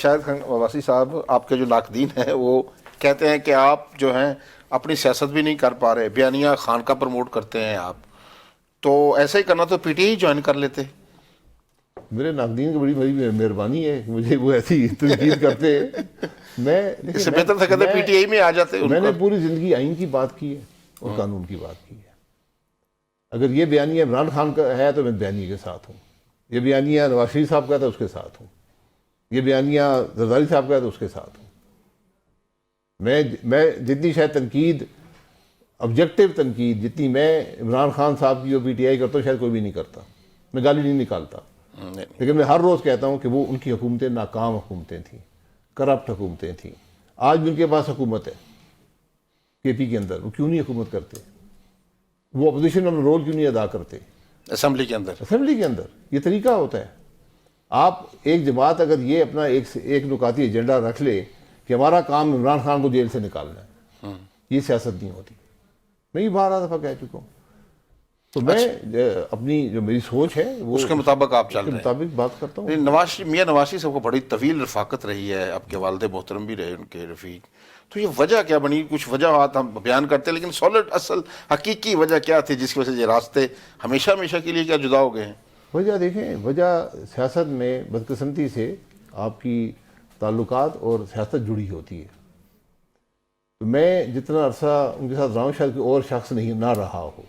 شاہد خان عباسی صاحب، آپ کے جو ناقدین ہیں وہ کہتے ہیں کہ آپ جو ہیں اپنی سیاست بھی نہیں کر پا رہے، بیانیہ خان کا پروموٹ کرتے ہیں آپ، تو ایسا ہی کرنا تو پی ٹی آئی جوائن کر لیتے. میرے ناقدین کی بڑی مہربانی ہے کہ مجھے وہ ایسی تنقید کرتے ہیں. میں اس سے بہتر تھا کہتے پی ٹی آئی میں آ جاتے. میں نے پوری زندگی آئین کی بات کی ہے اور قانون کی بات کی ہے. اگر یہ بیانیہ عمران خان کا ہے تو میں بیانیہ کے ساتھ ہوں. یہ بیانیہ نواز شریف صاحب کا ہے تو اس کے ساتھ ہوں. یہ بیانیہ زرداری صاحب کا ہے تو اس کے ساتھ ہوں. میں جتنی شاید تنقید، آبجیکٹو تنقید، جتنی میں عمران خان صاحب کی جو پی ٹی آئی کرتا ہوں شاید کوئی بھی نہیں کرتا. میں گالی نہیں نکالتا، لیکن میں ہر روز کہتا ہوں کہ وہ ان کی حکومتیں ناکام حکومتیں تھیں، کرپٹ حکومتیں تھیں. آج بھی ان کے پاس حکومت ہے کے پی کے اندر، وہ کیوں نہیں حکومت کرتے؟ وہ اپوزیشن میں رول کیوں نہیں ادا کرتے اسمبلی کے اندر؟ اسمبلی کے اندر یہ طریقہ ہوتا ہے. آپ ایک جماعت اگر یہ اپنا ایک نکاتی ایجنڈا رکھ لے کہ ہمارا کام عمران خان کو جیل سے نکالنا ہے، یہ سیاست نہیں ہوتی. میں یہ 12 دفعہ کہہ چکا ہوں. تو میں اپنی جو میری سوچ ہے وہ اس کے مطابق آپ چل اس کے رہے ہیں. مطابق بات کرتا ہوں. میاں نواز شریف صاحب کو بڑی طویل رفاقت رہی ہے، آپ کے والد محترم بھی رہے ان کے رفیق، تو یہ وجہ کیا بنی؟ کچھ وجہات ہم بیان کرتے ہیں لیکن سالڈ اصل حقیقی وجہ کیا تھی جس کی وجہ سے یہ راستے ہمیشہ کے لیے کیا جدا ہو گئے ہیں؟ وجہ دیکھیں، وجہ سیاست میں بدقسمتی سے آپ کی تعلقات اور سیاست جڑی ہوتی ہے. تو میں جتنا عرصہ ان کے ساتھ رہا ہوں شاید کوئی اور شخص نہیں نہ رہا ہو،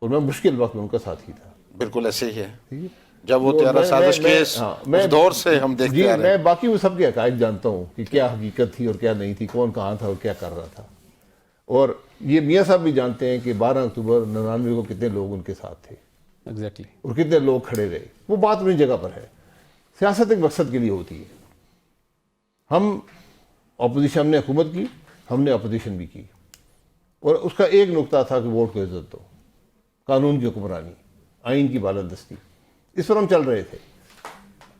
اور میں مشکل وقت میں ان کا ساتھی تھا. بالکل ایسے ہی ہے. ٹھیک ہے، جب وہ 13 سازش کیس اس دور سے ہم دیکھتے آ رہے ہیں. میں باقی وہ سب کے حقائق جانتا ہوں کہ کیا حقیقت تھی اور کیا نہیں تھی، کون کہاں تھا اور کیا کر رہا تھا. اور یہ میاں صاحب بھی جانتے ہیں کہ 12 اکتوبر 99 کو کتنے لوگ ان کے ساتھ تھے اور کتنے لوگ کھڑے رہے. وہ بات اپنی جگہ پر ہے. سیاست ایک مقصد کے لیے ہوتی ہے. ہم اپوزیشن، ہم نے حکومت کی، ہم نے اپوزیشن بھی کی، اور اس کا ایک نقطہ تھا کہ ووٹ کو عزت دو، قانون کی حکمرانی، آئین کی بالادستی. اس پر ہم چل رہے تھے.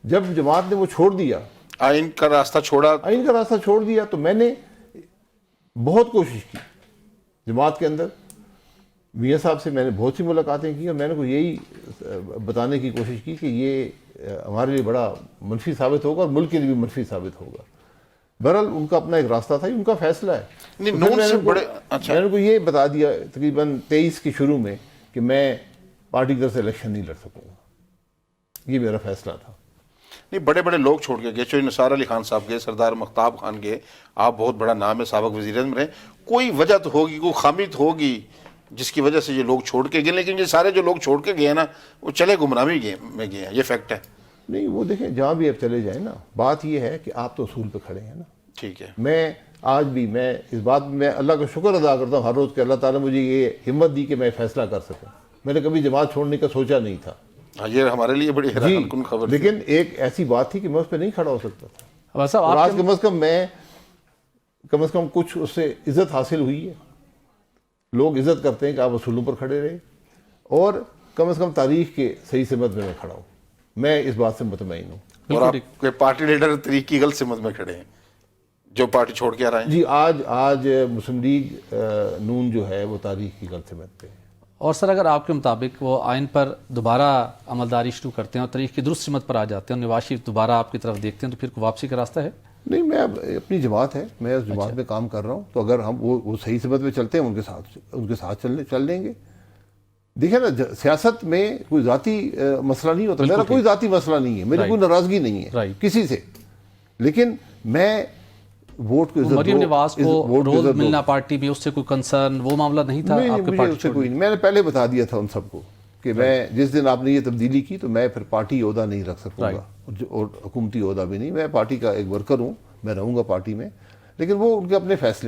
جب جماعت نے وہ چھوڑ دیا، آئین کا راستہ چھوڑ دیا، تو میں نے بہت کوشش کی جماعت کے اندر. میاں صاحب سے میں نے بہت سی ملاقاتیں کی اور میں نے کو یہی بتانے کی کوشش کی کہ یہ ہمارے لیے بڑا منفی ثابت ہوگا اور ملک کے لیے بھی منفی ثابت ہوگا. بہرحال ان کا اپنا ایک راستہ تھا، ان کا فیصلہ ہے. میں نے کو یہ بتا دیا تقریباً 23 کے شروع میں کہ میں پارٹی کی طرف سے الیکشن نہیں لڑ سکوں گا. یہ میرا فیصلہ تھا. نہیں، بڑے لوگ چھوڑ کے گئے. چوہے نثار علی خان صاحب گئے، سردار مختاب خان گئے. آپ بہت بڑا نام ہے، سابق وزیر اعظم رہے. کوئی وجہ تو ہوگی، کوئی خامی تو ہوگی جس کی وجہ سے یہ لوگ چھوڑ کے گئے. لیکن یہ سارے جو لوگ چھوڑ کے گئے نا وہ چلے گمراہی میں گئے ہیں، یہ فیکٹ ہے. نہیں، وہ دیکھیں جہاں بھی آپ چلے جائیں نا، بات یہ ہے کہ آپ تو اصول پہ کھڑے ہیں نا. ٹھیک ہے. میں آج بھی میں اس بات میں اللہ کا شکر ادا کرتا ہوں ہر روز کہ اللہ تعالیٰ مجھے یہ ہمت دی کہ میں فیصلہ کر سکوں. میں نے کبھی جماعت چھوڑنے کا سوچا نہیں تھا. یہ ہمارے لیے بڑی حیران کن خبر تھی. لیکن ایک ایسی بات تھی کہ میں اس پہ نہیں کھڑا ہو سکتا تھا. اور آج کم از کم کچھ اس سے عزت حاصل ہوئی ہے. لوگ عزت کرتے ہیں کہ آپ اصولوں پر کھڑے رہے، اور کم از کم تاریخ کے صحیح سمت میں کھڑا ہوں. میں اس بات سے مطمئن ہوں. اور آپ کے پارٹی لیڈر تحریک کی غلط سمت میں کھڑے ہیں جو پارٹی چھوڑ کے آ رہے ہیں. جی، آج مسلم لیگ نون جو ہے وہ تاریخ کی غلط سمت پہ ہے. اور سر اگر آپ کے مطابق وہ آئین پر دوبارہ عملداری شروع کرتے ہیں اور تاریخ کی درست سمت پر آ جاتے ہیں اور نواز شریف دوبارہ آپ کی طرف دیکھتے ہیں تو پھر کوئی واپسی کا راستہ ہے؟ نہیں، میں اپنی جماعت ہے، میں اس جماعت میں کام کر رہا ہوں. تو اگر ہم وہ صحیح سمت میں چلتے ہیں ان کے ساتھ چل لیں گے. دیکھیں نا، سیاست میں کوئی ذاتی مسئلہ نہیں ہوتا. میرا کوئی ذاتی مسئلہ نہیں ہے، میری کوئی ناراضگی نہیں ہے کسی سے. لیکن میں ووٹ کو مریم نواز کو رول ملنا پارٹی میں، اس سے کوئی کنسرن وہ معاملہ نہیں تھا آپ کے پارٹی سے؟ کوئی نہیں. میں نے پہلے بتا دیا تھا ان سب کو کہ میں جس دن آپ نے یہ تبدیلی کی تو میں پھر پارٹی عہدہ نہیں رکھ سکوں گا اور حکومتی عہدہ بھی نہیں. میں پارٹی کا ایک ورکر ہوں، میں رہوں گا پارٹی میں، لیکن وہ ان کے اپنے فیصلے